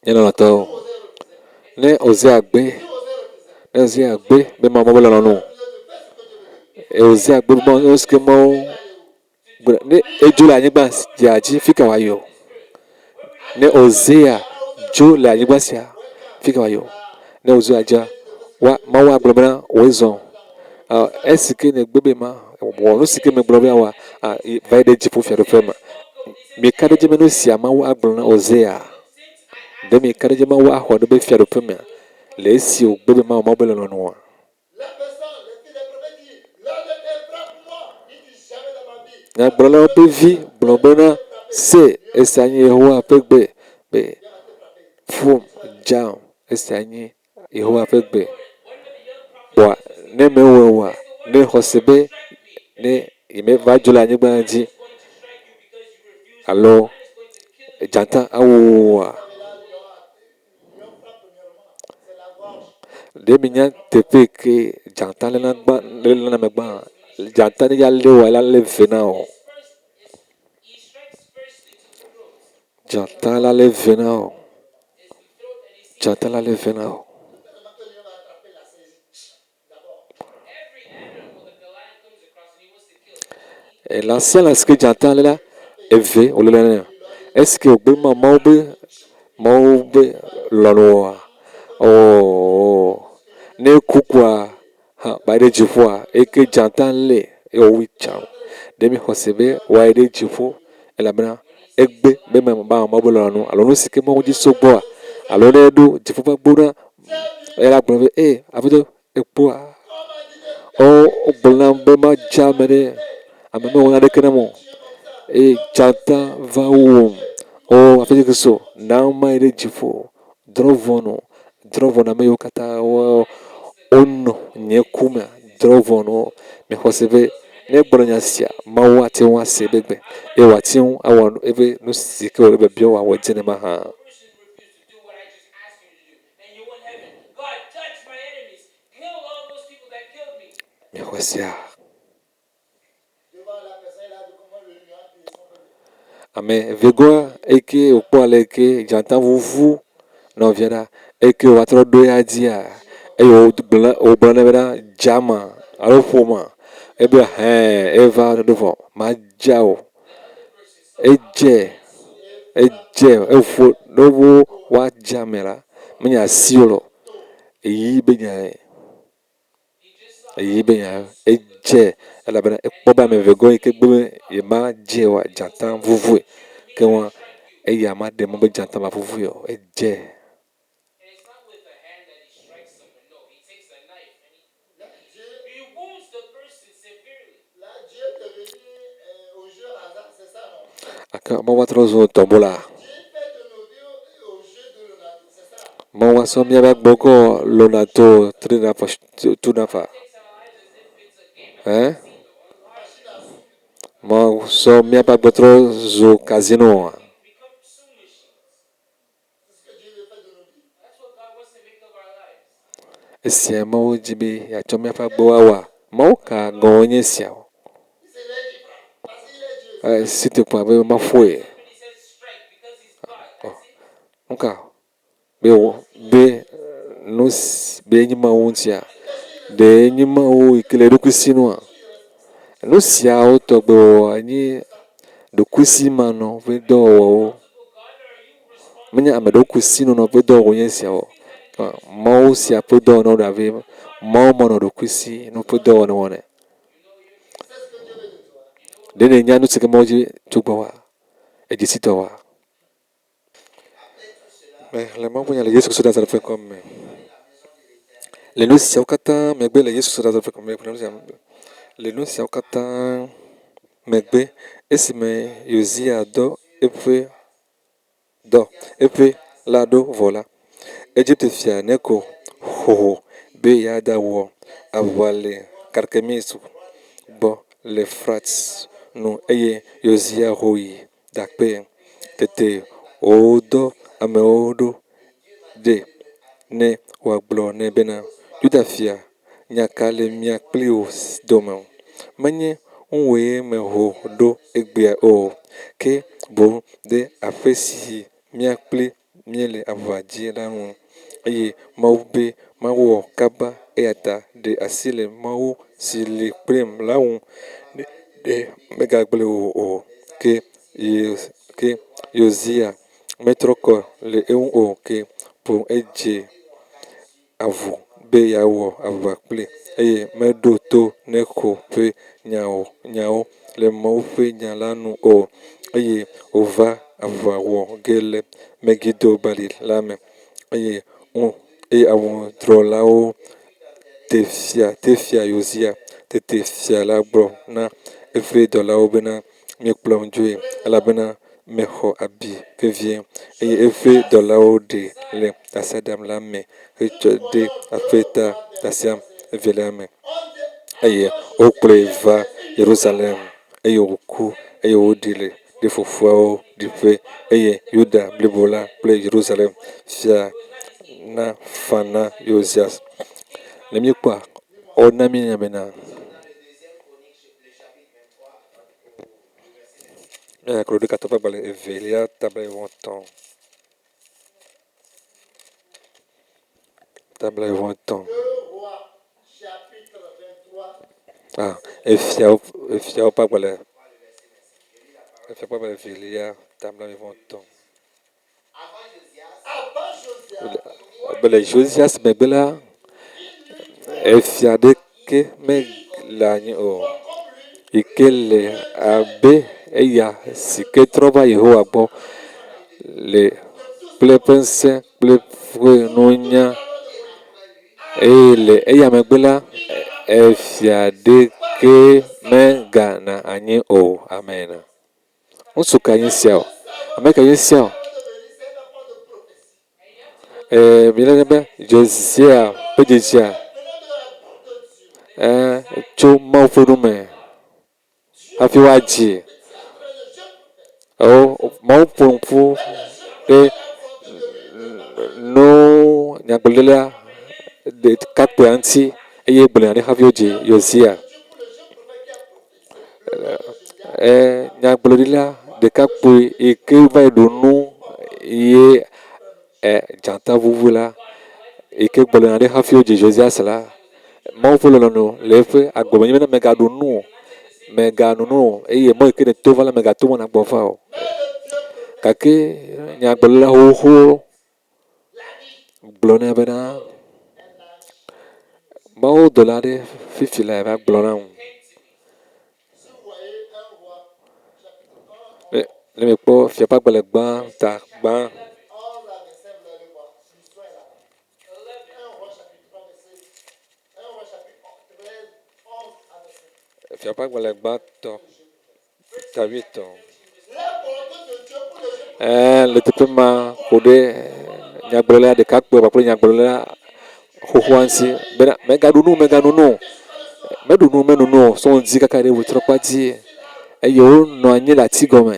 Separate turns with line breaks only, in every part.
Nínú ọ̀tọ̀ ní Hosea gbé ní Hosea gbé bí mo mọ́ bọ́lá lọ́nu Hosea gbé bí mo ní oṣù kìíní ní ejú la anyigba jàjí fíkà wáyọ̀ ní Hosea jó la anyigba sia Fica yo. Ne Ozu aja. Wa ma wa globena wezo. Esike ne gbebe ma. Wo no sike me globea wa. Vai de jipu fia do fema. Me kada je meno sia ma wa glona Ozea. De me kada je ma wa ho do be fia do fema. Le si o gbebe ma ma bele no no. Na glona be vi, globena se esanye ho apegbe. Be fum jam esanye ho apegbe. Wa ne me wa ne hosebe ne ime va jola nyigba ji. Alors jantan awu de minya tepe ke jantan le na megba jantan ya le wa la le vena o jantan la le vena o jantan la le vena o et l'ancien là ce que jantan là eve o le na est-ce que o gbe ma maube lanoa oh ne kukwa ha ba de jifua e ke jantan le e o wicham de mi hosebe wa de jifu e la bra egbe be me ba ma bo lanu alo no sike mo ji sogbo alo ne do jifu ba gbona e la gbon e afito epo o bolna be ma jamere ameme wona de kenamo e jantan va o afito que so na ma ere jifu drovono me yokata o ono nye kuma drovono me hosebe ne gbona sia ma wati wa sebegbe e wati awon ebe no sike o be bio wa wajene ma ha me hosia ame vegoa eke okpo ale ke jantan vuvu no viera eke o atro do ya dia e o blana bera jama alo foma ebe eva do vo ma jao eje efo no wa jamera menya siolo eyi benya eje ala bena ekpo ba me vegoa eke gbe e ma je wa jantan vuvu ke wa eya ma de mo be jantan ma vuvu yo eje aka mo wa trozo tombola mo wa so mi ba gboko lonato trina tunafa mo so mi ba gbotro zo casino esse mo jibe ya cho mi fa gbo wa mo ka gonye sia si te kwa be ma foi nka be no be nyima wontia de nyima o ikele do kusino no sia o to gbe ani do kusi mano ve do o menya amedo kusino no ve do o sia o ma sia pe do no da ve ma mo no do kusi no pe do no one de ne nya no sike mo ji tugbo wa e ji sito wa le mo punya le Yesu so da fait comme le no sia o kata me gbe le Yesu so da fait comme le no sia o kata megbe esime Yosia epe lado vola Egypte fia neko ho be ya da wo avale karkemisu bo le frats no eye Yosia hoi dakpe tete odo ame odo de ne wagblɔ nɛ bena Yuda fia nyaka le mia kpli o dome menye ŋue me ho ɖo egbea o ke boŋ de aƒe si mia kpli miele aʋa dzi la ŋu eye Mawu be mawɔ kaba eya ta ɖe asi le Mawu si li kplim la ŋu ɖe megagblẽ o ke Yosia metrɔ kɔ le eŋu o ke pour edze avu be yeawɔ aʋa kpli eye meɖo to ne ko ƒe nyawo le Mawu ƒe nya la nu o eye wòva aʋa wɔ ge le Megido bali la me eye aŋutrɔlawo te fia Uzia. Tete fia la gblɔ na eƒe dɔlawo bena mikplɔm dzoe elabena mexɔ abi vevie eye eƒe dɔlawo ɖe le tasiaɖam la me hetsɔ de aƒeta tasiam evelia me eye wokplɔe va Yerusalem eye wòku eye wòɖi le fofoawo ɖiƒe eye Yuda blibo la kple Yerusalem fia na fa na Ozias. Ne míekpɔa ɔna míenya bena míaklɔ ɖe Galatia ƒe agbalẽ evelia tabla 20. Tabla 20. Efiawo ƒe agbalẽ evelia tabla 20. Le Josias megbe la, efia ɖeke mele anyi o, yi ke le abe eya si ke trɔ va Yehowa gbɔ le kple eƒe ŋusẽ kple eƒe nunya eye le eya megbe la, efia ɖeke megana anyi o. Amen. Ŋutsu kae nye sia o? Ame kae nye sia o? Míele be Josia ƒe dzedzia tso Mawu ƒe nu me hafi woadzi. Mawu ƒo nu ƒu ɖe no nyagblɔɖila ɖekakpui ŋuti eye gblɔ nya ɖe hafi wodzi Yosia. Nyagblɔɖila ɖekakpui yi ke va yi ɖo nu ye dzata vuvu la yi ke gblɔ nya ɖe hafi wodzi Josias la, Mawu ƒe lɔlɔ̃nu le eƒe agbe me nye bena megaɖo nu o, megano nu o eye mɔ yi ke nèto va la megato mɔ nagbɔ va o. Gake nyagblɔɖila xoxowo gblɔ nɛ bena Mawu dɔla aɖe fifi la va gblɔ nam. Ne mekpɔ fia ƒe agbalẽ gbãtɔ gbã. Fia ƒe agbalẽ gbãtɔ ta 8. Le teƒe ma ƒo ɖe nyagblɔɖila ɖekakpui kpakple nyagblɔɖila xoxoa ŋuti bena megano nu, meɖo nu o, sɔ ŋdi kaka ɖe ʋetrɔkpa dzi eye wonɔ anyi le ati gɔme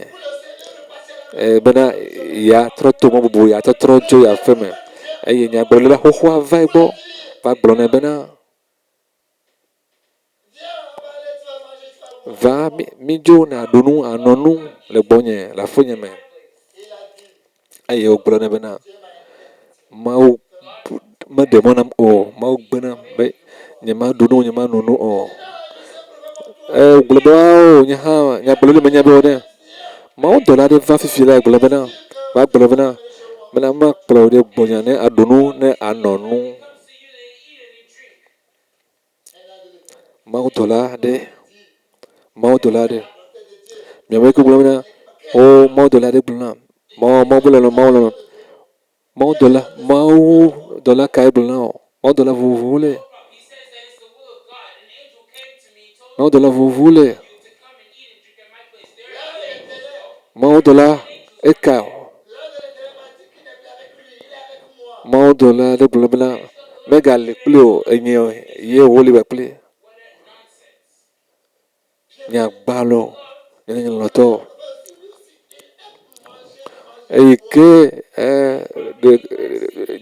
bena yeatrɔ to mɔ bubu yeatrɔ dzo yi aƒe me eye nyagblɔɖila xoxoa va egbɔ va gblɔ nɛ bena va mídzo nàɖu nu ànɔ nu le gbɔnye le aƒenye me eye wògblɔ nɛ bena Mawu meɖe mɔ nam o, Mawu gbe nam be nyemaɖu nu nyemano nu o. Gblɔ be nye hã nyagblɔɖila menya be ne Mawu dɔla aɖe va fifi la gblɔ bena va gblɔ bena makplɔ wò ɖe gbɔnye ne aɖu nu ne anɔ nu. Mawu dɔla aɖe miawo ke gblɔ bena Mawu dɔla aɖe gblɔ nam Mawu dɔla kae gblɔ na wò? Mawu dɔla vovovowo le. Mawu dɔla vovovowo le. Mawu dɔla eka. Mawu dɔla aɖe gblɔ bena megale kpli o, enye ye wòli be kpli. Nyagbalɔ nye lɔtɔ eyi ke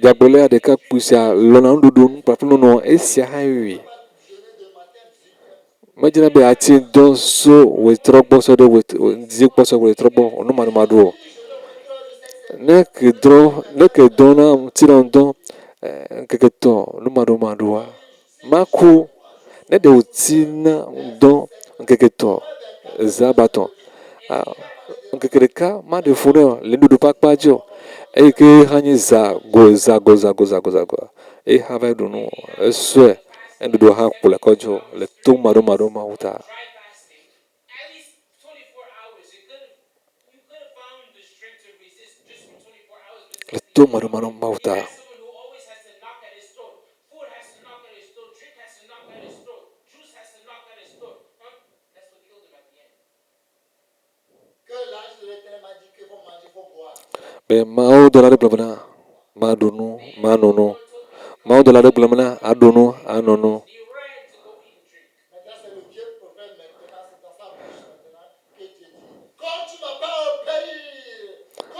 nyagblɔɖila ɖekakpui sia lɔna nuɖuɖu kpakple nunɔ esia hã wi. Medzina be ati dɔ so ʋetrɔ gbɔ sɔ ɖe ŋdi gbɔ sɔ ʋetrɔ gbɔ o numaɖumaɖu o. Ne ke dɔ na ŋuti na ŋdɔ ŋkeke etɔ̃ numaɖumaɖua maku ne ɖe ŋuti na ŋdɔ ŋkeke etɔ̃ eze abatɔ ŋkeke ɖeka maɖe fu ne le nuɖuɖu ƒe akpa dzi o et que hani zago et have do no swear and do ha kula kojo le to maro mauta le to maro mauta be mau dollar blabna ma dunu ma nono mau dollar blabna adunu anono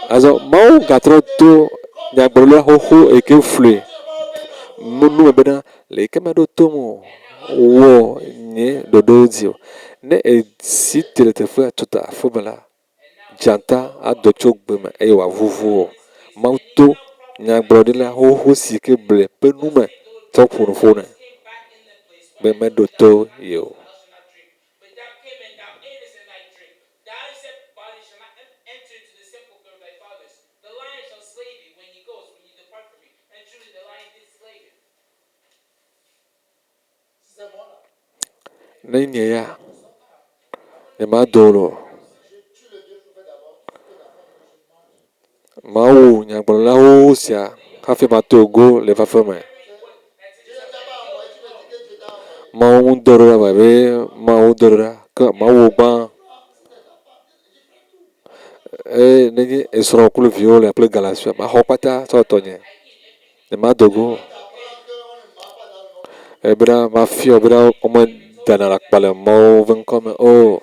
also mau gatro to nyagbolo ho e ke flue munu bena le kema do tomo wo nye dodo zio ne e si te fue tuta fobala janta a do chogbema e wa vuvu mauto nyagbolo de la ho si ke ble penume to funu be me do to yo ne nye ya ne ma dolo mau nyagbolo la ho sia hafe matogo le va feme mau doro la ba be mau doro la ka mau ba e ne esro kulu viole apple galasio ma hopata so tonye ne ma dogo e bra ma fio bra o ma dana la pale mau ven come o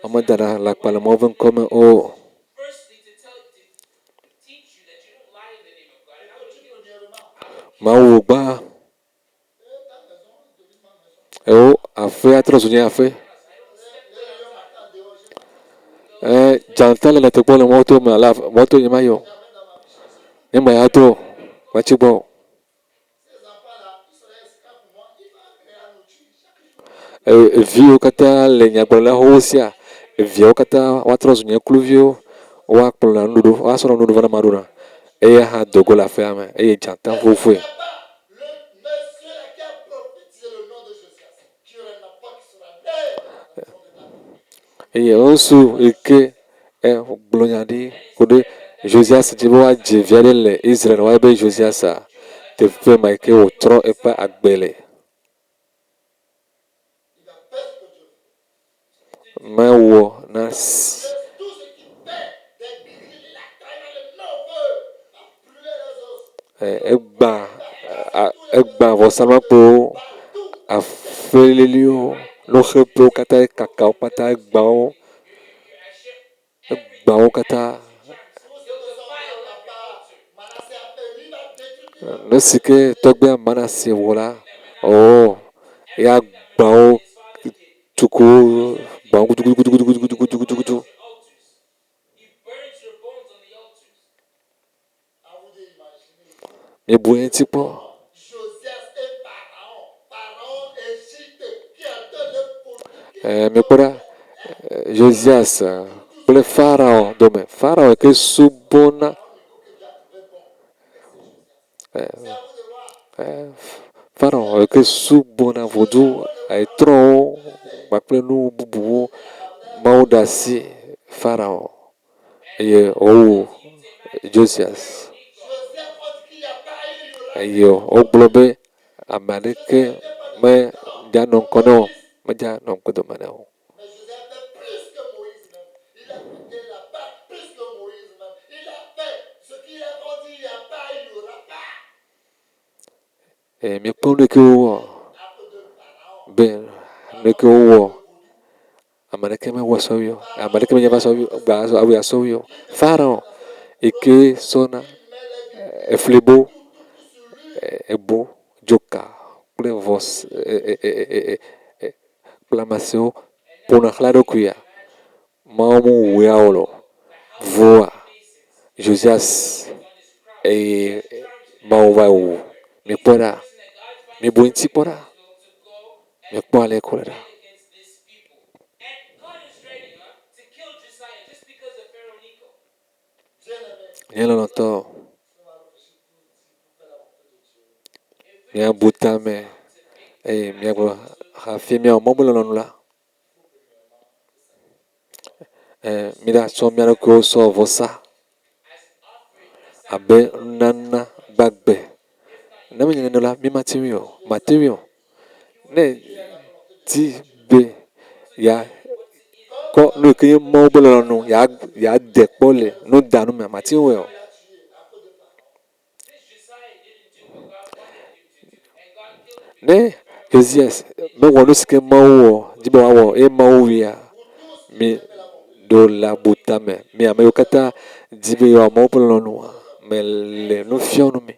ma dana la pale mau ven come o mau ba e o afe atrosunye afe jantale la te pole moto ma la moto nyama yo nyama ya to wachibo vio kata le nyagbolo la ho sia vio kata watrosunye kluvio wa kpla nudu wa soro nudu vana maruna e ha dogo la fe ame e janta fofo e onsu eke e glonyadi kode Josias jibo wa jiviale le Israel wa be Josias te fe ma ke o tro e pa agbele ma wo na egba vɔsalma kple afelelio loxe kple kata kakawo kpata egbawo kata ne si ke tɔgbia Manase wɔ la ya gbawo tuku gbawo gudugudugudugudugudugudugudu mi bu eti kpɔ mi kpɔ ɖa Josias kple Farao dome Farao ke subɔna Farao ke subɔna vodu etrɔwo kpakple nu bubuwo mawu ɖe asi Farao eye wowu Josias eye wogblɔ be ame aɖeke medza nɔ ŋkɔ ne wo medza nɔ ŋkudome ne wo mikpɔ nu ke wowɔ be nu ke wowɔ ame aɖeke mewɔ sɔwi o ame aɖeke menye va sɔwi gba awu asɔwi o Farao eke sɔna eflibo ebo dzoka kple vɔs kple ame siwo ƒona xlã eɖokuia mawo mewu ya o lo voa Josias eye mawu va wu mikpɔ ɖa mibu eŋuti kpɔ ɖa mikpɔ ale ko le ɖa Nye lɔlɔ̃tɔ, míabu ta me eye míagblɔ hafi míawɔ mɔ be lɔlɔ̃nu la, míɖatsɔ mía ɖokuiwo sɔ vɔsa abe nunana gbagbe. Ne menye nene la, míemate ŋui o, mate ŋui o. Ne di be yakɔ nu yi ke nye Mawu be lɔlɔ̃nu yeade kpɔ le nudanu mea, mate ŋui o. Ne Josias mewɔ nu si ke Mawu wɔ di be wòawɔ eye Mawu wuia, mi ɖo le abota me, mi ame yiwo katã di be yewoawɔ Mawu ƒe lɔlɔ̃nua, mele nu fiɔm nu mi,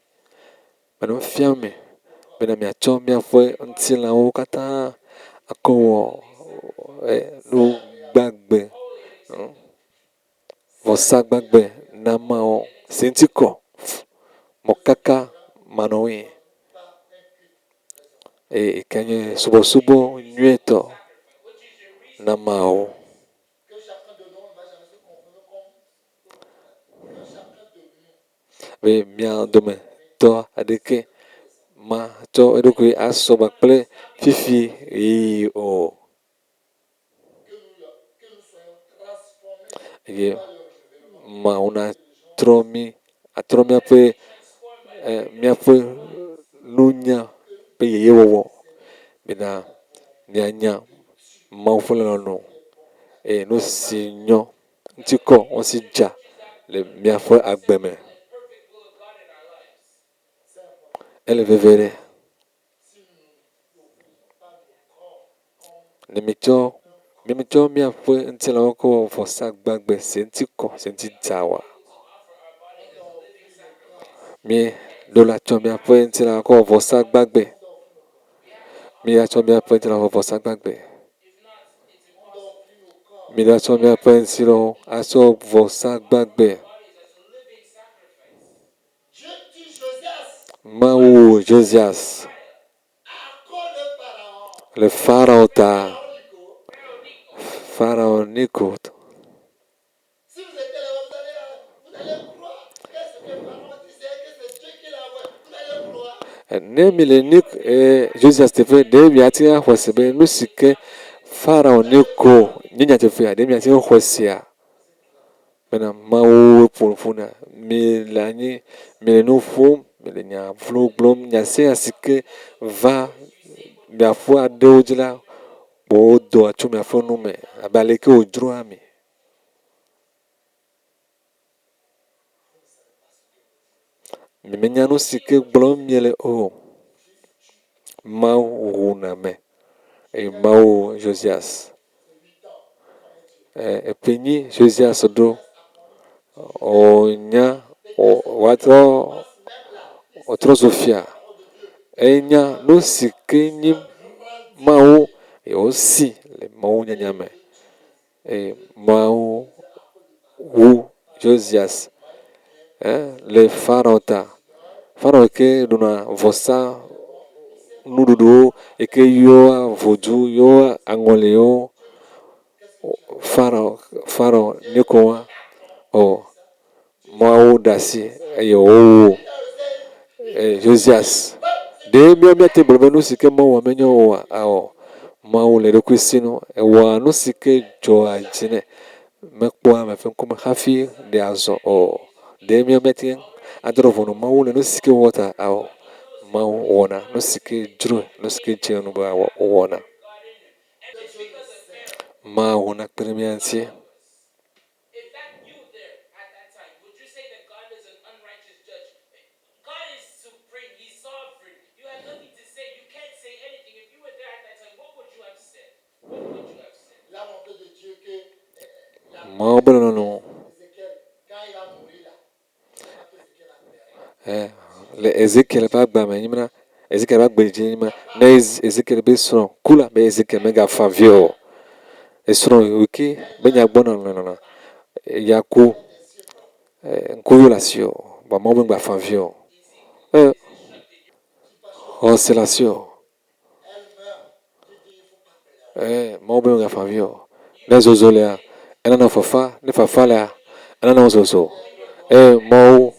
mele nu fiam mi bena miatsɔ miaƒe ŋutilãwo katã akɔ wɔ nu gbagbe, vɔsa gbagbe na Mawu si ŋuti kɔ mɔkaka manɔwoe, eye yi ke nye subɔsubɔ nyuietɔ na Mawu. Be mia dometɔ aɖeke matsɔ eɖokui asɔ gba kple fifi ɣeyiɣi o. Eye Mawu natrɔ míaƒe nunya ƒe yeyewɔwɔ bena mianya Mawu ƒe lɔlɔ̃nu eye nu si nyɔ ŋutikɔ wasi dza le miaƒe agbe me. Ele veve ɖe. Ne mitsɔ miaƒe ŋutilãwo kɔ wɔ vɔsa gbagbe si ŋuti kɔ, si ŋuti dza oa, míeɖo la tsɔ miaƒe ŋutilãwo kɔ wɔ vɔsa gbagbe. Míatsɔ miaƒe ŋutilãwo wɔ vɔsa gbagbe. Míatsɔ miaƒe ŋutilãwo asɔ vɔsa gbagbe. Mawu Josias le Farao ta. Farao Nico. Ne mi le Josias teƒe ɖe miate ŋu axɔ se be nu si ke Farao Nico nye nyateƒea ɖe miate ŋu xɔ sea. Bena Mawu ƒo ƒu na mi le anyi, mi le nu ƒom, mi le nya vlo gblɔm, nya sia nya si ke va miaƒe aɖewo dzi la, wodoa tso miaƒe nu me abe ale ke wodzroa mi. Mi menya nu si ke gblɔm miele o. Mawu wuna me eye Mawu Josias. Epenyi Josias ɖo wòatrɔ zu fia. Enya nu si ke nye Mawu yewosi le Mawu nyanya me. Eye Mawu wu Josias le Farao ta. Farao yi ke ɖuna vɔsa nuɖuɖuwo yi ke yɔa vodzu, yɔa aŋɔliwo. Farao Nekoa, Mawu ɖe asi eye wòwu Josias. Ɖe míate gblɔ be nu si ke Mawu wɔ menyo oa, awɔ. Mawu le eɖokui sinu, ewɔa nu si ke dzɔa dzi nɛ, mekpɔa ame ƒe ŋkume hafi ɖe azɔ o. Ɖe míate ŋu adrɔ ʋɔnu Mawu le nu si ke wɔa ta, awɔ. Mawu wɔna nu si ke dzroe, nu si ke dze ŋu be wɔna. Mawu nakpe ɖe mía ŋuti. Mawu be lɔlɔ̃nu. Le Ezekiel ƒe agba me, Ezekiel ƒe agbedzi nye be ne Ezekiel be srɔ̃ ku la, be Ezekiel megafa avi o. Esrɔ̃ yi ke be nya gbɔna lɔlɔ̃na, ya ku ŋkuvi le asi o, vɔa Mawu be megbafa avi o. Xɔse le asi o. Mawu be megafa avi o. Ne zozo lea, enana fafa, ne fafa lea, enana zozo. Mau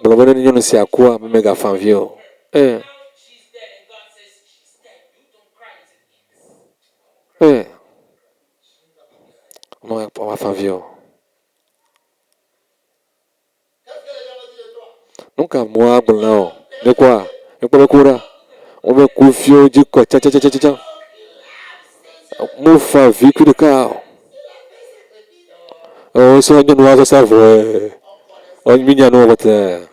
Blabber you see a qua mega fan view. Eh, eh, ma fan view. Nunca moi blanc. De quoi? De quoi le coura? On me confie du quoi? Tcha tcha tcha tcha tcha. Mon fan vie que de car. Oh, ça nous noir ça vrai. On minya no votre.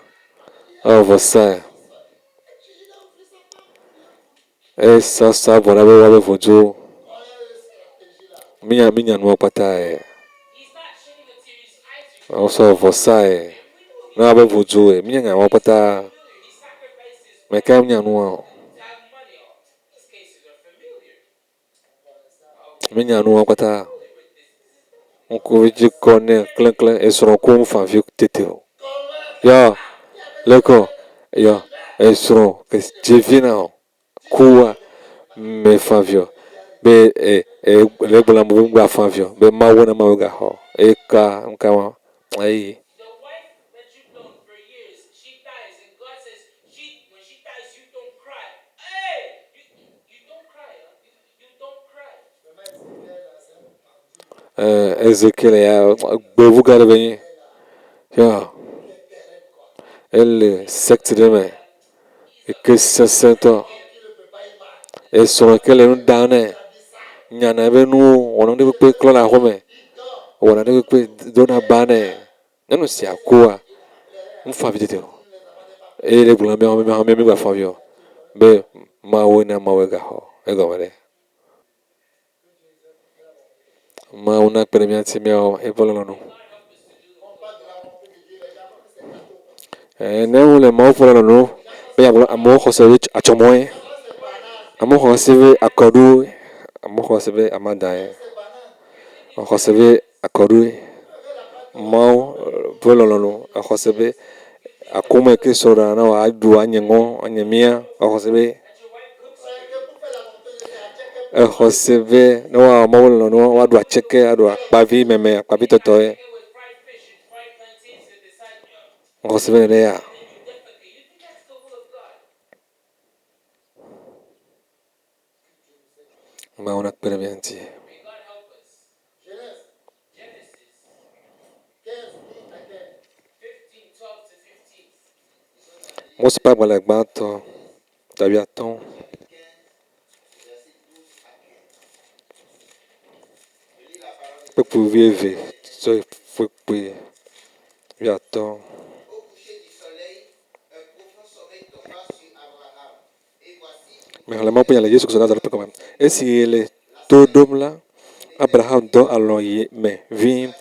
Oh, você. Ça voilà ouais vojo. Minya no pata. Oh, ça você. Na ba vojo. Minya no pata. Mais quand minya no. Minya no pata. On couvre du corner, clan clan, et seront comme fan vieux tété. Ya, leko, ya, et seront que divina, quoi, mais fan vieux. Be, le blanc mou fan vieux. Be, ma wana ma ga ho. E ka, mkama, aïe. Ezekiel, ya, bevu gare benye. Ya, elle, secte de me. Et que c'est ça, toi. Et sur lequel nous damnons. Nyana be nu wono de pe klo na home wono de pe dona bane nanu si akoa mfa vidite e le bulan me gba fa vio be ma wona ma wega ho e go mare ma una per mi anzi mi e volano no ne wole ma volano no be ya amo ho se rich achomoe amo ho se ve akodu amo ho se ve amadae ho se ve akodu mau volano ho se ve akuma ke sora na wa adu anyengo anyemia ahosebe ahosebe no wa mawolo no wa adu acheke adu akpavi meme akpavi totoe ahosebe ne ya ma una permianti mo se pa bala gbato tabiaton pe pour vivre so foi pe biaton mais la mo pe ya le Yesu que ça dans le quand même et si le todo là Abraham do alon ye me vim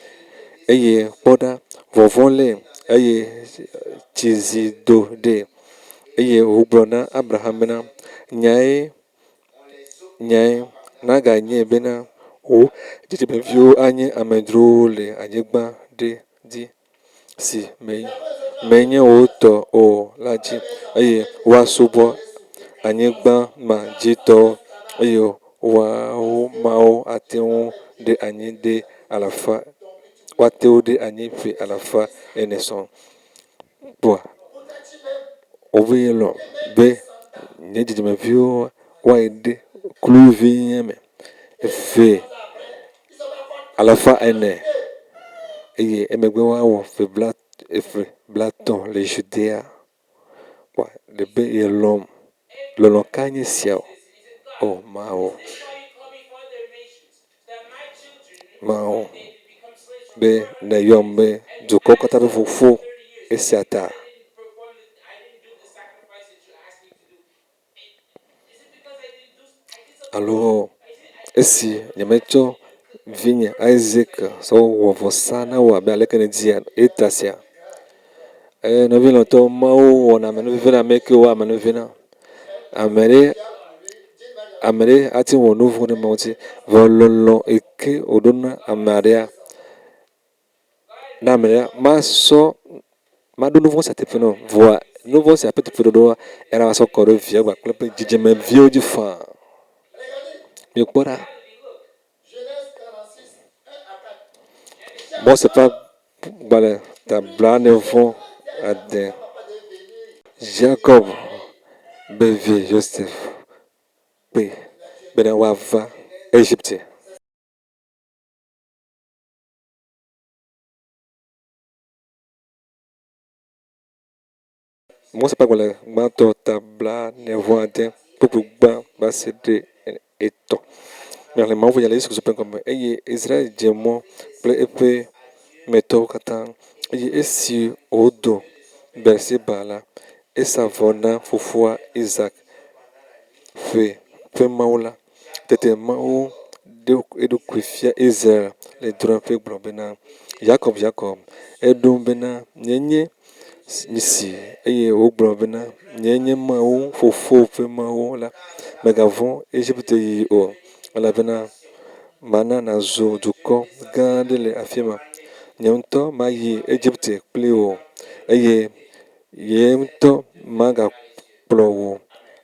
eye poda vovonle eye chizido de eye hubrona Abraham na nyai nyai na ga nye bena o jiji be vio anye amedro le anyegba de di si menye o to o laji eye wa subo anyegba ma jito eye wa o ma o ateun de anye de alafa wateu de anye fi alafa eneson boa ovelo be nye jiji me vio wa ede kluvi yeme fe alafa ene eye emegbe wa wo fe blat efe blaton le judea wa de be ye lom kanye sia o mao be na yombe duko kata be fufu esiata alo esi nyamecho vinya Isaac so wo vosana wa be aleke ne dia etasia no vi to mau wona me no vi na make wa me no vi na amere ati wo no vu ne mauti vololo eke odona amaria na amere maso mado no vosa tepeno voa no vosa apete pedo era so koro via gba klepe jijeme vio di fa mi pora bon c'est pas Voilà, tabla nevon adin. Jacob bevie Joseph pe bena wava Égypte. Moi c'est pas quoi mato tabla nevon adin pour gba ba cédé eto. Mais les membres y aller sur ce point comme Israël djemo ple epe meto katan esi odo berse bala esavona fufua Isaac fe maula tete mau de edu kwifia Israel le dron fe gblɔ bena Jacob eɖo bena nyenye misi eye wogblɔ bena nyenye mawu fofo ƒe mawu la megavɔ̃ Egypte yi o elabena mana nazu dukɔ gã aɖe le afi ma. Nye ŋutɔ mayi Egypte kpli wò eye ye ŋutɔ magakplɔ wò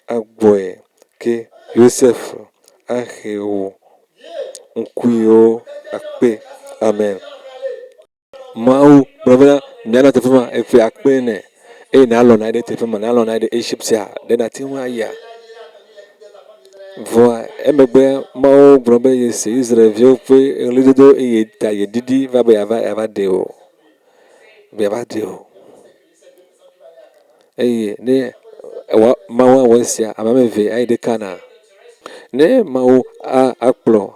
agbɔe ke Joseph ahe wò ŋkuyiwo akpe. Amen. Mawu gblɔ bena mianɔ teƒe ma eƒe akpe ene eye nalɔ na ɖe teƒe ma nalɔ na ɖe Egyptea ɖe nate ŋu ayia. Vɔa emegbe Mawu gblɔ be yese Israelviwo ƒe ɣlidodo eye ta yeɖiɖi va be yeava ɖe o. Be yeava ɖe o. Eye ne Mawu awɔ esia ame eve ayi ɖe Kana. Ne Mawu akplɔ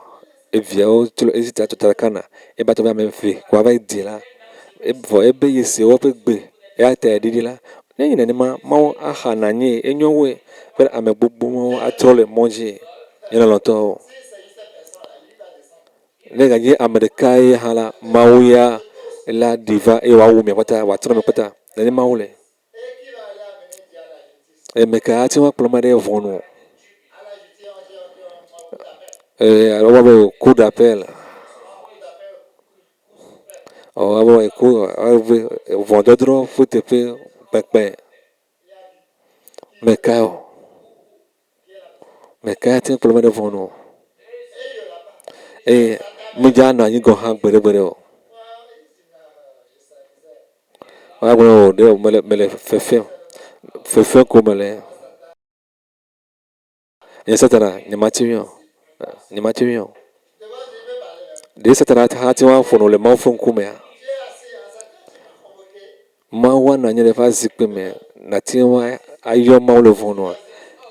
eviawo tso Egypte atsɔ ɖe Kana eba tɔ be ame eve ko ava yi ɖi la vɔ ebe yesewo ƒe gbe eya ta yeɖiɖi la nenye nenema Mawu axa nanyi enyo woe be ame gbogbowo atrɔ le mɔ dzi. Nye lɔlɔ̃tɔwo. Ne ganye ame ɖekae hã la Mawu ya la ɖi va eye wòawu mia kpata wòatrɔ mi kpata nene Mawu le. Ame ka ate ŋu akplɔ ame ɖe ʋɔnu? Alo be coup d'appel. Alo ʋɔnudɔdrɔ̃ ƒe teƒe kpekpe. Meka o. Meka ate ŋu akplɔ ame ɖe ʋɔnu. Eye medze anɔ anyi gɔ hã gbeɖegbeɖe o. Agblɔ o ɖe mele fefem ko mele. Nye Satana nyemate ŋui o. Ɖe Satana ate ŋu aƒo nu le Mawu ƒe ŋkumea. Mawu anɔ anyi ɖe eƒe zikpui me nate ŋu ayɔ Mawu le ʋɔnua.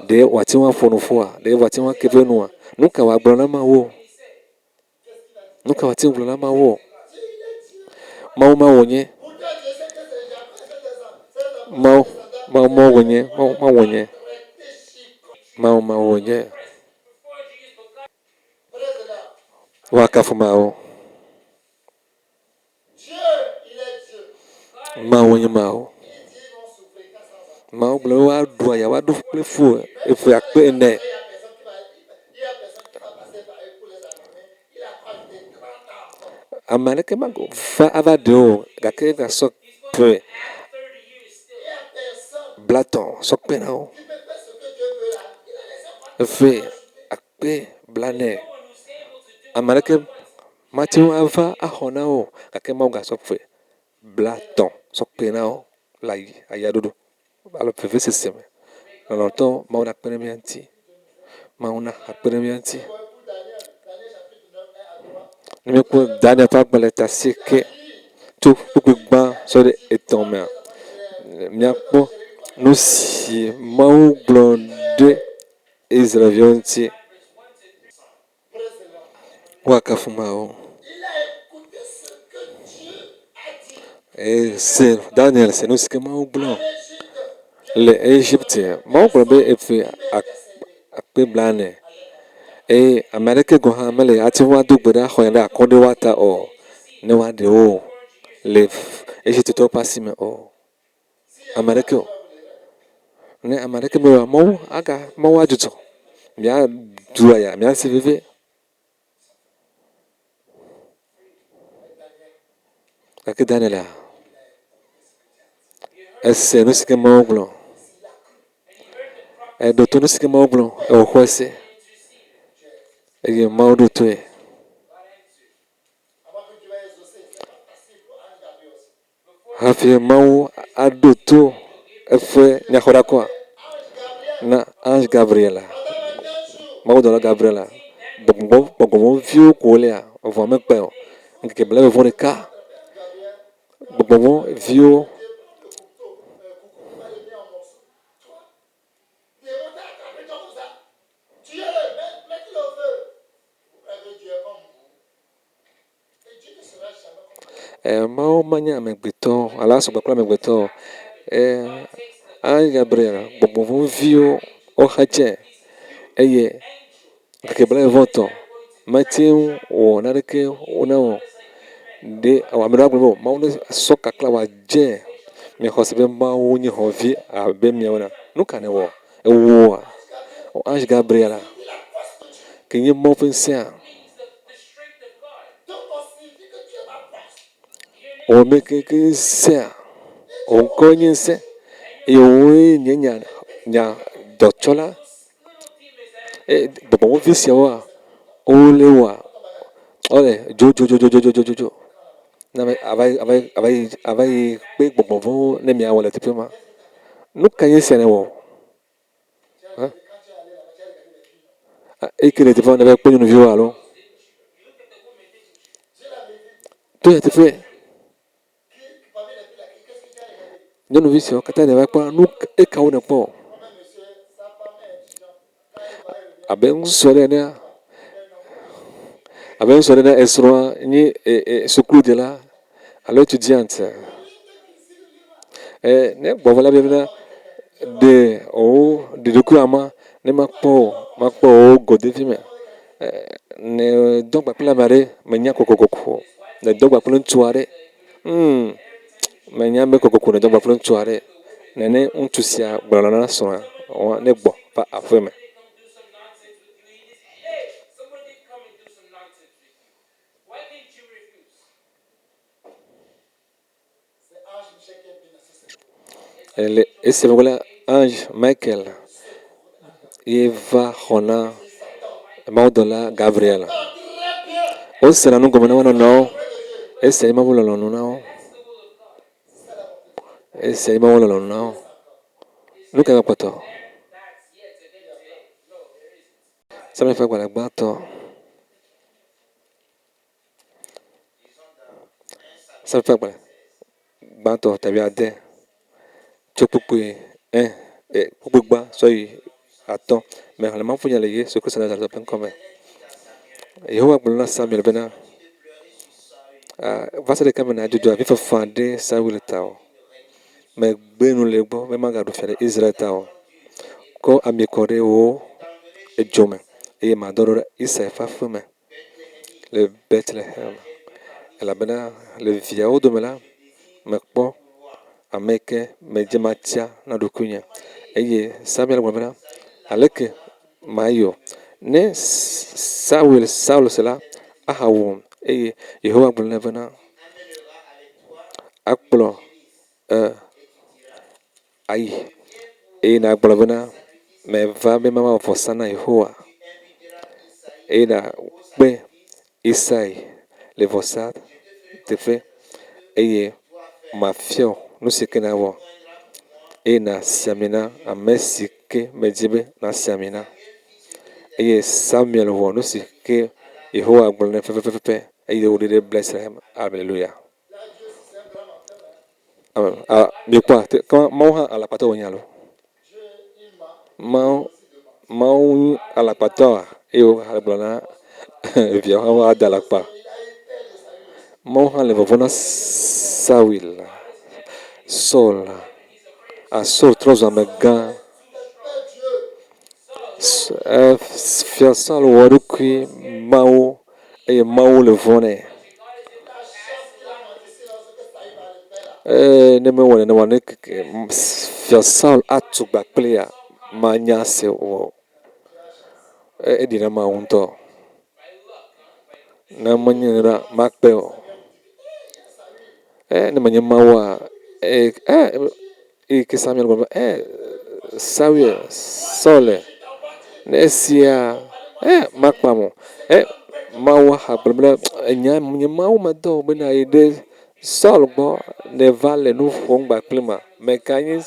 Ɖe wòate ŋu aƒo nu ƒoa, ɖe wòate ŋu ake eƒe nua. Nu ka wòagblɔ na Mawu? Nu ka wòate ŋu gblɔ na Mawu? Mawu ma wònye. Mawu wònye. Mawu ma wònye. Woakafu Mawu. Mawu nye Mawu. Mawu gblɔ be woaɖu aya woaɖu kple fu eƒe akpe ene. Ame aɖeke magava ava ɖe o gake egasɔ ƒe blatɔ sɔ kpe na wo. Eƒe akpe blanɛ. Ame aɖeke mate ŋu ava axɔ na wo gake Mawu gasɔ ƒe blatɔ sɔ kpe na wo le ayaɖoɖo alo vevesese me. Lɔlɔ̃tɔwo Mawu nakpe ɖe mía ŋuti. Mawu nakpe ɖe mía ŋuti. Ne míekpɔ Daniel ƒe agbalẽ ta 9 tso kpukpui gbã sɔ ɖe 3 mea, míakpɔ nu si Mawu gblɔ ɖe Israelviwo ŋuti. Woakafu Mawu. Daniel se nu si ke Mawu gblɔ le Egypte. Mawu gblɔ be eƒe akpe blanɛ. Eye ame aɖeke gɔ̃ hã mele ate ŋu ado gbe ɖa xɔ ɖe akɔɖewoa ta o ne woaɖe wo le Egyptetɔwo ƒe asi me o. Ame aɖeke o. Ne ame aɖeke be Mawu adzudzɔ. Míaɖu aya, míase vevie. Gake Daniela ese nu si ke Mawu gblɔ. Eɖo to nu si ke Mawu gblɔ wòxɔ ese. Eye Mawu ɖo toe. hafi mau adoto efe nyakora kwa na ange Gabriela mau dɔla Gabriela gbɔgbɔmɔ viwo ko wolia vɔ mekpe o nkeke bla be vɔ ɖeka gbɔgbɔmɔ viwo mau manya amegbetɔ alo asɔgbe kple amegbetɔ ange Gabriela gbɔgbɔmɔ viwo woxadze eye nkeke bla be vɔ tɔ mete ŋu wɔ naneke na o de ame ɖewo agblɔ be mawu ne sɔ kakla wòadze miexɔ se be mawu nye xɔvi abe miawo na nu ka ne wɔ ewoa ange Gabriela ke nye Mawu ƒe ŋusẽa wɔ me ke ŋusẽa wò ŋkɔe nye ŋusẽ eye wòe nye nya dɔtsɔla gbɔgbɔmɔvi siawoa wole wɔa wole dzodzodzodzo na ava yi kpe gbɔgbɔmɔviwo ne miawɔ le teƒe ma nu ka nye sia ne wɔ eke le teƒe ma ne va kpe nyɔnuviwo alo to ya teƒe nyɔnuvi siawo katã ne va kpɔa nu ekawo ne kpɔ abe ŋusɔ ɖe enea abe ŋusɔ ɖe ne esrɔ̃a nye sukuɖela alo étudiant ne gbɔvɔ la bena de o ɖeɖokui ama ne makpɔ o gode fi me ne dɔ gbakple ame aɖe menya kokoko ne dɔ gbakple ŋutsu aɖe menya be kokoko ne dɔ gbakple ŋutsu aɖe nene ŋutsu sia gblɔ na srɔ̃a ne gbɔ va aƒe me. Le ese megbe la ange Michael ye va xɔna mawudɔla Gabriel wosena nu gɔme na wo nɔnɔwo esia nye Mawu lɔlɔ̃nu na wo esia nye Mawu lɔlɔ̃nu na wo nu ka kpɔtɔ Samuel ƒe agbalẽ gbãtɔ Samuel ƒe agbalẽ gbãtɔ tabi 6 tso kpukpui 1 kpukpui gbã soyi 5 me xlẽma ƒunya le Yesu Kristo Nazaret ƒe ŋkɔ me Yehowa gblɔ na Samuel bena va se ɖe esime nadzudzɔ avifafa ɖe Saul ta o megbe nu le egbɔ be magaɖu fia ɖe Israel ta o kɔ ami kɔ ɖe wo edzo me eye madɔ ɖo ɖe Isaia ƒe aƒe me le Bethlehem elabena le viawo dome la mekpɔ ame yi ke medze matia na ɖokuinye eye Samuel gblɔ bena aleke mayɔ ne Saul se la ahawum eye Yehowa gblɔ nɛ bena akplɔ ayi eye nagblɔ bena meva be mawɔ vɔsa na Yehowa eye nakpe Isai le vɔsa teƒe eye mafiɔ nu si ke nawɔ eye nasi ami na ame si ke medzi be nasi ami na eye Samuel wɔ nu si ke Yehowa gblɔ nɛ pɛpɛpɛ eye wòɖi ɖe Bethlehem. Hallelujah. Mikpɔ Mawu hã alakpatɔ wònye alo Mawu alakpatɔa eye wògblɔ na viawo hã woade alakpa Mawu hã le vɔvɔ̃ na Saul Saul trɔ zu amegã fia Saul wɔ eɖokui Mawu eye Mawu le vɔ̃ nɛ ne mewɔ nenema ne fia Saul atu gba kplea manya se o eɖina Mawu ŋutɔ ne menye nenea makpe o ne menye Mawua eye ke Samuel gblɔ be Saul ne esia makpam o Mawu hã gblɔ be enya menye Mawu medɔ o bena yi ɖe Saul gbɔ ne va le nu ƒom kpakple ma. Meka nye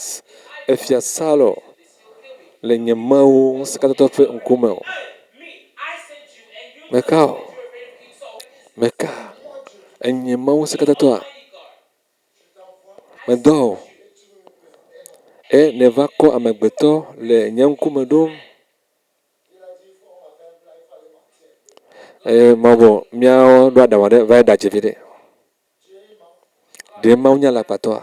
efia Saul le nye Mawu ŋusẽkatãtɔ ƒe ŋkume o. Meka o. Meka enye Mawu ŋusẽkatãtɔa. Medɔ o. Ne va kɔ amegbetɔ le nye ŋkume ɖom. Mawu míawo ɖo aɖaŋu aɖe va yi ɖe adzi viɖe. Ɖe Mawu nye alakpatɔa.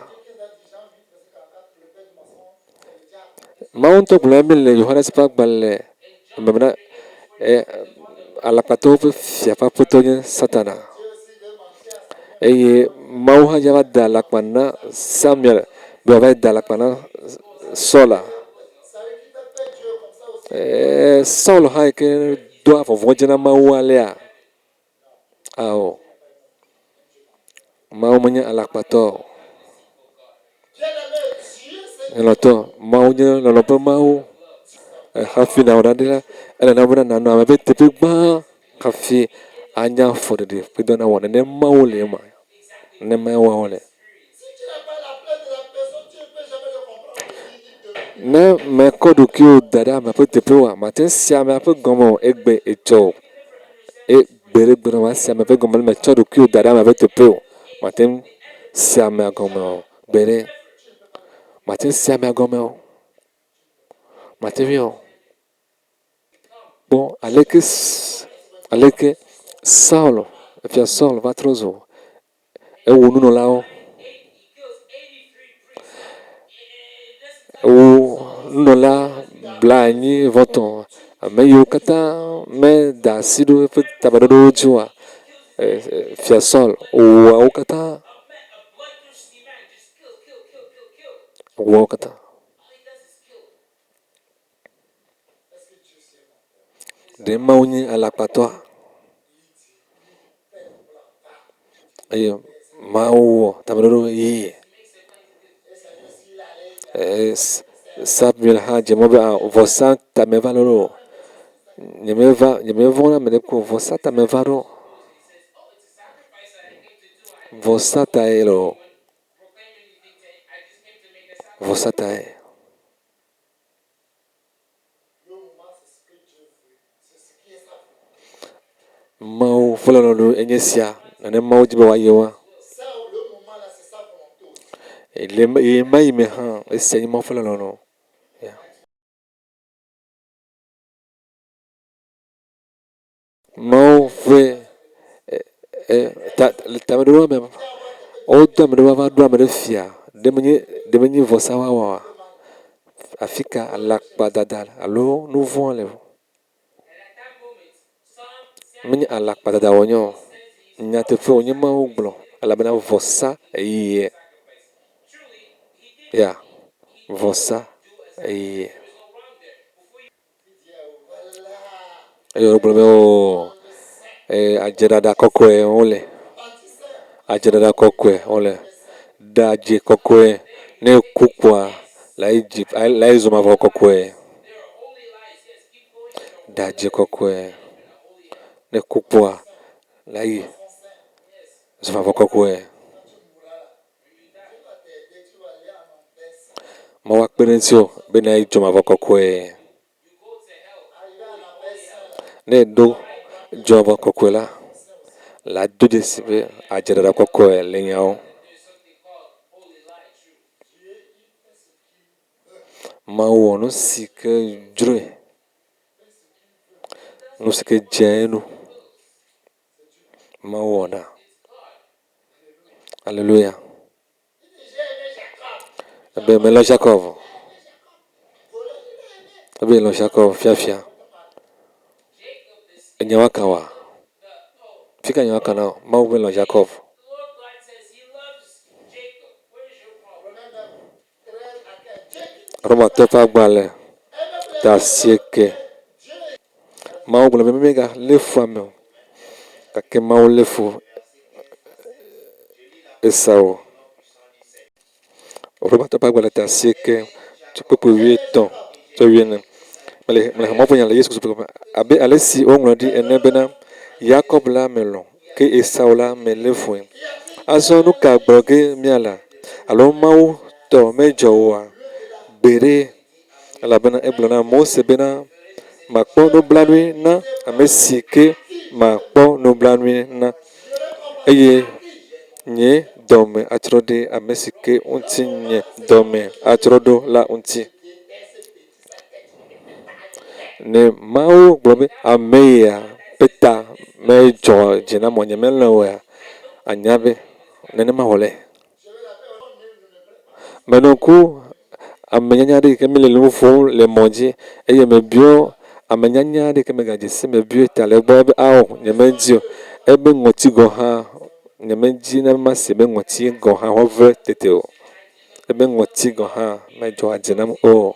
Mawu ŋutɔ gblɔ mi le Yohanes ƒe agbalẽ me alakpatɔwo ƒe fia ƒe aƒetɔ nye Satana. Eye Mawu hã ya va da alakpa na Samuel be wòava da alakpa na Sɔla. Saul hã yi ke do vɔvɔ̃ dze na Mawu alea. Ao. Mawu menye alakpatɔ o. Lɔlɔ̃tɔ, Mawu nye lɔlɔ̃ ƒe Mawu. Hafi nawɔ ɖaɖe la, ele na bena nanɔ ame ƒe teƒe gbã hafi anya afɔɖeɖe ƒe dɔ na wɔ. Nene Mawu le ema. Nenema wɔwɔ le. Ne mekɔ ɖokuiwò da ɖe ame ƒe teƒe oa, mate ŋu se amea ƒe gɔme o, egbe etsɔ o. Gbe ɖe gbe mase ame ƒe gɔme ne metsɔ ɖokuiwò da ɖe ame ƒe teƒe o. Mate ŋu se amea gɔme o. Gbe ɖe. Mate ŋu se amea gɔme o. Mate ŋui o. Bon, aleke Saul, efia Saul va trɔ zɔ. Ewu nunɔlawo. Ewu nunɔla blaenyi-vɔ-tɔ̃. Ame yiwo katã meda asi ɖo eƒe tameɖoɖowo dzi oa, fia Saul wu wo katã. Wu wo katã. Ɖe Mawu nye alakpatɔa. Eye Mawu wɔ tameɖoɖo ɣie. Samuel hã dze mɔ be vɔsa tame va lolo. Nyemevɔ̃ na ame ɖeke o. Vɔsa tame va ɖo. Vɔsa tae loo. Vɔsa tae. Mawu ƒe lɔlɔ̃ enye esia. Nene Mawu dzi be wòayɔ wa. Ɣe ma yi me hã esia nye Mawu ƒe lɔlɔ̃. Mawu ƒe tameɖoɖo me, wodo ame ɖe va ɖo ame ɖe fia. Ɖe menye vɔsa wɔwɔ oa, afi ka alakpadada alo nu vɔ̃ le. Menye alakpadada wònye o. Nyateƒe wònye Mawu gblɔ. Elabena vɔsa ɣie. Ya, vɔsa ɣie. Eye wogblɔ be o adzeɖaɖa kɔkɔe wole. Adzeɖaɖa kɔkɔe wole. Da adze kɔkɔe. Ne ku kpoa la yi zɔ mavɔ kɔkɔe. Da adze kɔkɔe. Ne ku kpoa la yi zɔ mavɔ kɔkɔe. Mawu akpe ɖe ŋutiwò be nàyi dzɔ mavɔ kɔkɔe. Ne eɖo dzɔ mavɔ kɔkɔe la do dzesi be adzeɖaɖa kɔkɔe le nyawo. Mawu wɔ nu si ke dzroe. Nu si ke dze enu. Mawu wɔna. Alléluia. Ebe melɔ Jacob. Ebe lɔ Jacob fiafia. Enyawa kawa. Fika nyawa kana Mawu be lɔ Jacob. Romatɔ ƒe agbalẽ ta 9. Mawu gblɔ be mega lé fu ame o. Gake Mawu lé fu Esau. Romatɔ ƒe agbalẽ ta 9 kpekpe 13 tso 14. Mele Mawu ƒe nya le Yesu Kristo abe ale si woŋlɔ ɖi ene bena Yakob la melɔ ke Esau la melé fue. azɔ nu ka gblɔ ge míala alo Mawu tɔ medzɔ oa, gbeɖe elabena egblɔ na Mose bena makpɔ nublanui na ame si ke makpɔ nublanui na eye nye dɔme atrɔ ɖe ame si ke ŋuti nye dɔme atrɔ ɖo la ŋuti. Ne Mawu gblɔ be ame ya ƒe ta medzɔ dzi na mɔ nye melɔ̃ oa, anya be nenema wòle. Menɔ ku ame nyanya aɖe yi ke mi le nu ƒom le mɔ dzi eye mebiɔ ame nyanya aɖe yi ke megadze si mebiɔ ta le egbɔ be awɔ nyemedi o. Ebe ŋɔti gɔ hã nyemedi ne mase be ŋɔti gɔ hã woave tete o. Ebe ŋɔti gɔ hã medzɔ dzi nam o.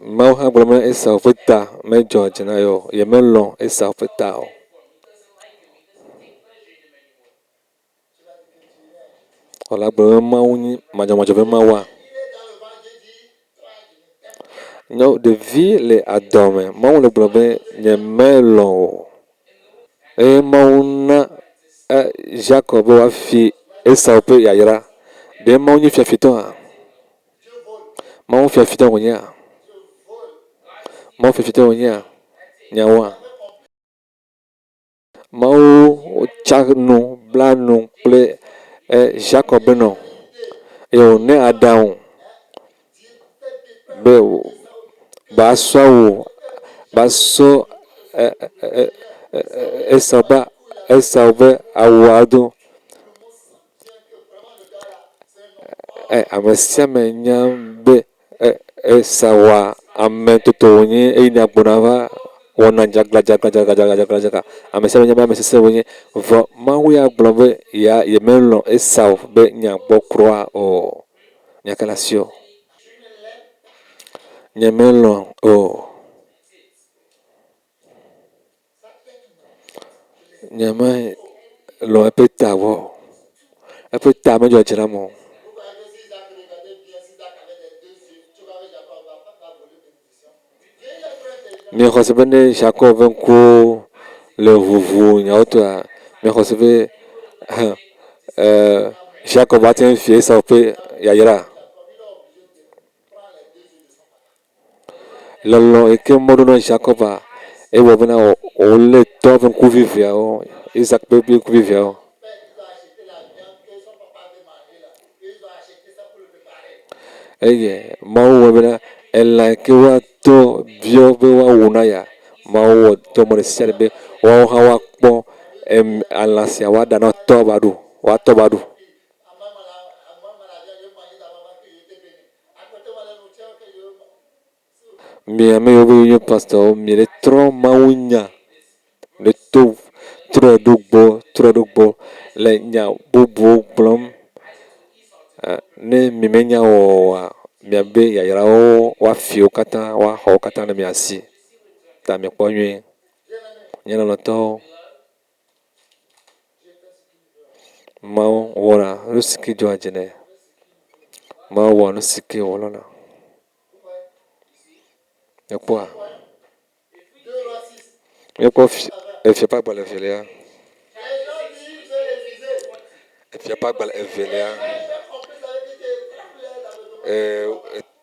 Mawu hã gblɔ be Esau ƒe ta medzɔ dzi na ye o, yemelɔ̃ Esau ƒe ta o. Wòle gblɔ be Mawu nyi madzɔmadzɔ be Mawua. Nyɔ ɖevi le adɔme, Mawu le gblɔ be nyemelɔ̃ o. Eye Mawu na Jacob be woafi Esau ƒe yayra. Ɖe Mawu nye fiafitɔa? Mawu fiafitɔ wònyea? Mawu fiafitɔ wònyea? Nyawoa? Mawu tsa nu, bla nu kple Jacob benɔ eye wònɛ aɖaŋu be basɔ wo, basɔ Esau be awua do. Ame sia ame nya be Esaua ame toto wònye eye agbɔna va wɔna dzagladzaga. Ame sia ame nya be ame sesẽ wònye. Vɔ Mawu ya gblɔ be yemelɔ̃ Esau be nyeagbɔ kura o. Nyake le asi o. Nyemelɔ̃ o. Nyemelɔ̃ eƒe ta o. Eƒe ta medzɔ dzi nam o. Miexɔ se be ne Jacob ƒe ŋkuwo le ʋuʋu nyawo toa, miexɔ se be Jacob ate ŋu fi Esau ƒe yayra. Lɔlɔ̃ yi ke mɔɖo na Jacoba ewɔ bena wòlé tɔa ƒe ŋkuvi veawo, Isaac ƒe ŋkuvi veawo. Eye Mawu wɔ bena elã yi ke woatɔ biɔ be woawu na ya, Mawu wɔ tɔ mɔ ɖe sia ɖe be woawo hã woakpɔ alã sia woaɖa na tɔ ba ɖo, woatɔ ba ɖo. Mi ame yiwo be nye pastorwo, mi le trɔ Mawu nya, le to trɔe ɖo gbɔ le nya bubuwo gblɔm. Ne mi menya oa, miabe yayrawo woafi wo katã, woaxɔ wo katã ɖe mia si. Ta miekpɔ nyuie. Nye lɔlɔ̃tɔwo, Mawu wɔna nu si ke dzɔa dzi nɛ. Mawu wɔ nu si ke wòlɔ̃na. Miekpɔa? Miekpɔ Efia ƒe agbalẽ evelia. Efia ƒe agbalẽ evelia.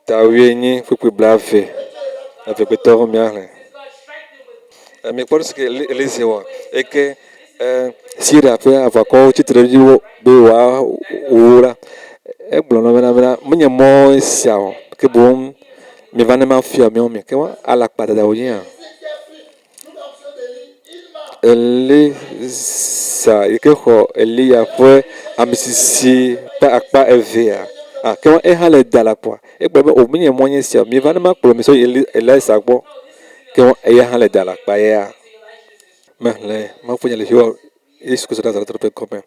Ta 8 ƒuƒui blaeve. Avegbetɔ miahlẽ. Miekpɔ nu si ke Elise wɔ. Eke Syria ƒe aʋakɔwo tsitre ɖi wo be woawu la. Egblɔ na bena menye mɔ sia o, ke boŋ miva ne mafia miawo mi. Ke alakpa dada wònyea. Elisa yi ke xɔ Eliya ƒe amesisi ƒe akpa evea. Ke ehã le da lakpoa. Egblɔ be menye mɔ nye sia o. Miva ne makplɔ mi tso Elisa gbɔ. Ke eya hã le da lakpa yea. Mehlẽ Mawu ƒe nya le Yehowa Yesu Kristo ƒe Nazareth ƒe ŋkɔ me.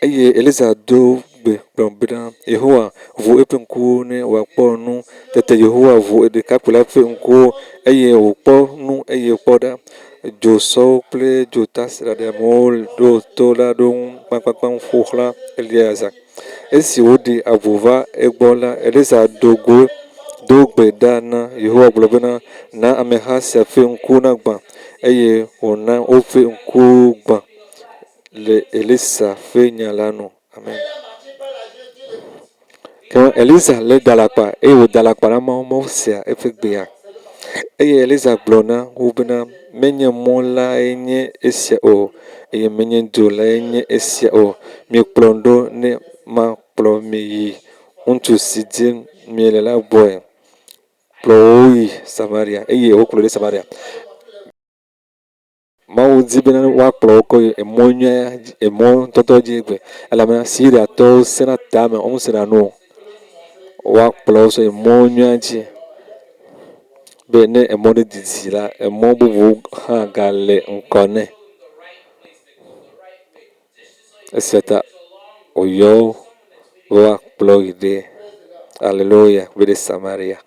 Eye Elisa do gbe gblɔ bena Yehowa ʋu eƒe ŋkuwo ne wòakpɔ nu. Tete Yehowa ʋu ɖekakpui la ƒe ŋkuwo eye wòkpɔ nu eye wòkpɔ ɖa. Dzosɔwo kple dzotasiɖaɖi amewo ɖo to la ɖo ŋu kpakpakpã ƒo xlã Eliezer. Esi woɖi avu va egbɔ la, Elisa do gbe ɖa na Yehowa gblɔ bena na ameha sia ƒe ŋku nagbã. eye wòna woƒe ŋkuwo gbã le Elisa ƒe nya la nu. Amen. Ke Elisa lé da alakpa eye wòda alakpa na Mawu sea eƒe gbea. Eye Elisa gblɔ na wo bena menye mɔ lae nye esia o, eye menye dzo lae nye esia o. Miekplɔm ɖo ne makplɔ mi yi ŋutsu si dim miele la gbɔe. Kplɔ wo yi Samaria eye wokplɔ ɖe Samaria. Mawu di bena woakplɔ wo kɔ yi emɔ tɔtɔ dzi gbe, elabena Siriatɔwo sẽna tame, womesẽna nu o. Woakplɔ wo sɔ emɔ nyuia dzi be ne emɔ ɖe didi la, emɔ bubu hã gale ŋkɔ nɛ. Esia ta wòyɔ wo be woakplɔ yi ɖe Aleluya be ɖe Samaria.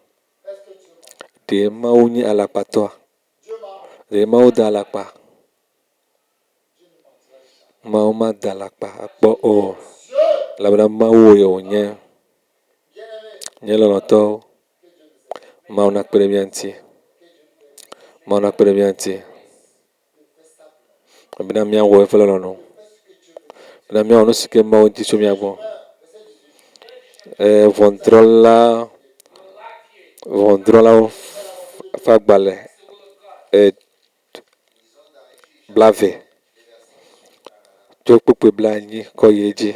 Ɖe Mawu nye alakpatɔa, ɖe Mawu da alakpa, Mawu mada alakpa akpɔ o, elabena Mawu ye wònye. Nye lɔlɔ̃tɔwo, Mawu nakpe ɖe mía ŋuti, Mawu nakpe ɖe mía ŋuti, bena míawɔ eƒe lɔlɔ̃nu, bena míawɔ nu si ke Mawu di tso mía gbɔ. Ʋɔnudrɔ̃lawo ƒe agbalẽ 20 tso kpukpu 80 kɔ yi edzi.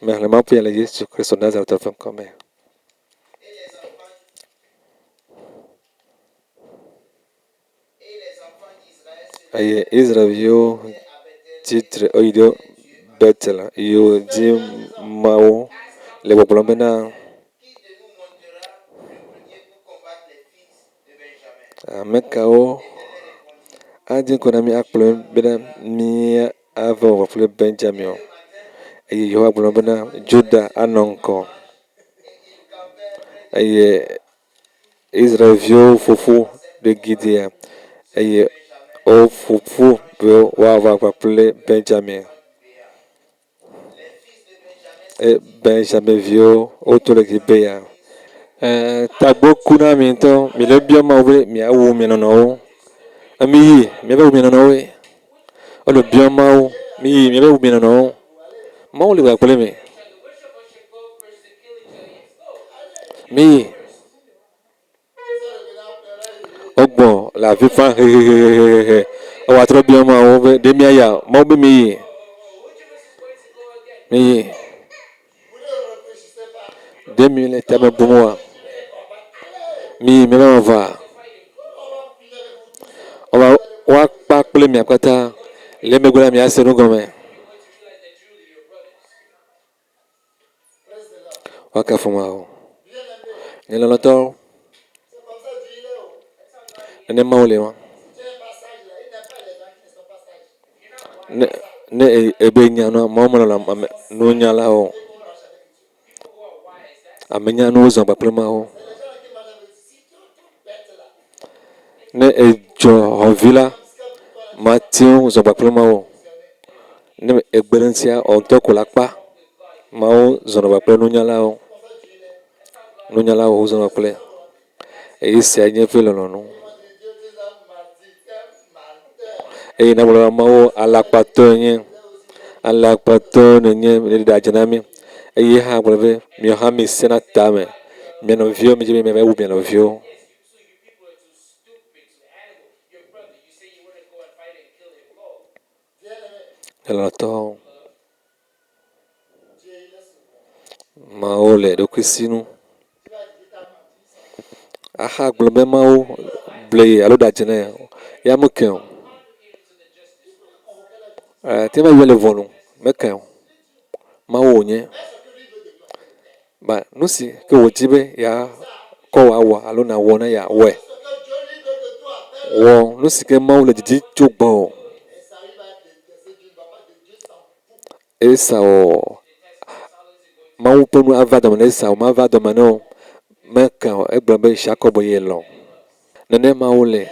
Xexlẽma ƒe le Yesu Kristo Nazaret ƒe ŋkɔ me. Eye Israelviwo tsitre woyi ɖe Betel eye wòdi Mawu le gbɔgblɔm bena ame kawo adi ŋkɔ na mí akplɔ bena míava wɔvɔ kple Benjamin. Eye Yehowa gblɔ bena Juda anɔ ŋkɔ. Eye Israelviwo ƒoƒu ɖe Gidea eye woƒoƒu be woava aʋa kple Benjamin. Benjaminviwo woto le Gibea. Tagbo ku na mi ŋutɔ, mi le biɔ Mawu be miawu mia nɔnɔwo. Miyi miava wu mia nɔnɔwoe. Wole biɔ Mawu, miyi miava wu mia nɔnɔwo. Mawu le gbagblẽ mi. Miyi. Wogbɔ le avi fam hehehehe. Woatrɔ biɔ Mawu be ɖe miaya, Mawu be miyi. Miyi. Ɖe mi le tame bum oa. Miyi miava va. Woakpa kple mia katã le megbe la miase nu gɔme. Wakafu Mawu. Nye lɔlɔ̃tɔwo, nene Mawu le ma. Ne ebe nya nua, Mawu melɔ̃ nunyala o. Amenyanuwo zɔ agba kple Mawu. Ne edzɔ xɔvi la, mate ŋu zɔ agba kple Mawu. Ne egbe ɖe ŋutia, ŋutɔ ko la kpa. Mawu zɔna agba kple nunyalawo. Nunyalawo zɔna kple. Eye esia nye eƒe lɔlɔ̃nu. Eye nagblɔ be Mawu alakpatɔ nye. Alakpatɔ nenye ɖe adze na mí. Eye hã gblɔ be miawo hã misẽna tame. Mia nɔviwo midzi be miava wu mia nɔviwo. Lɔlɔ̃tɔwo, Mawu le eɖokui si nu. Axa gblɔ be Mawu ble ye alo ɖe adze nɛ, ya meke o. Te va yɔ le ʋɔnu, meke o. Mawu wònye. Ba nu si ke wòdi be ya kɔ wòawɔ alo nawɔ ne yeawɔe. Wɔ nu si ke Mawu le didi tso gbɔwò. Esau, Mawu ƒe nu ava dɔme ne Esau, mava dɔme ne wo. Meke o, egblɔ be Yakob ye lɔ̃. Nene Mawu le.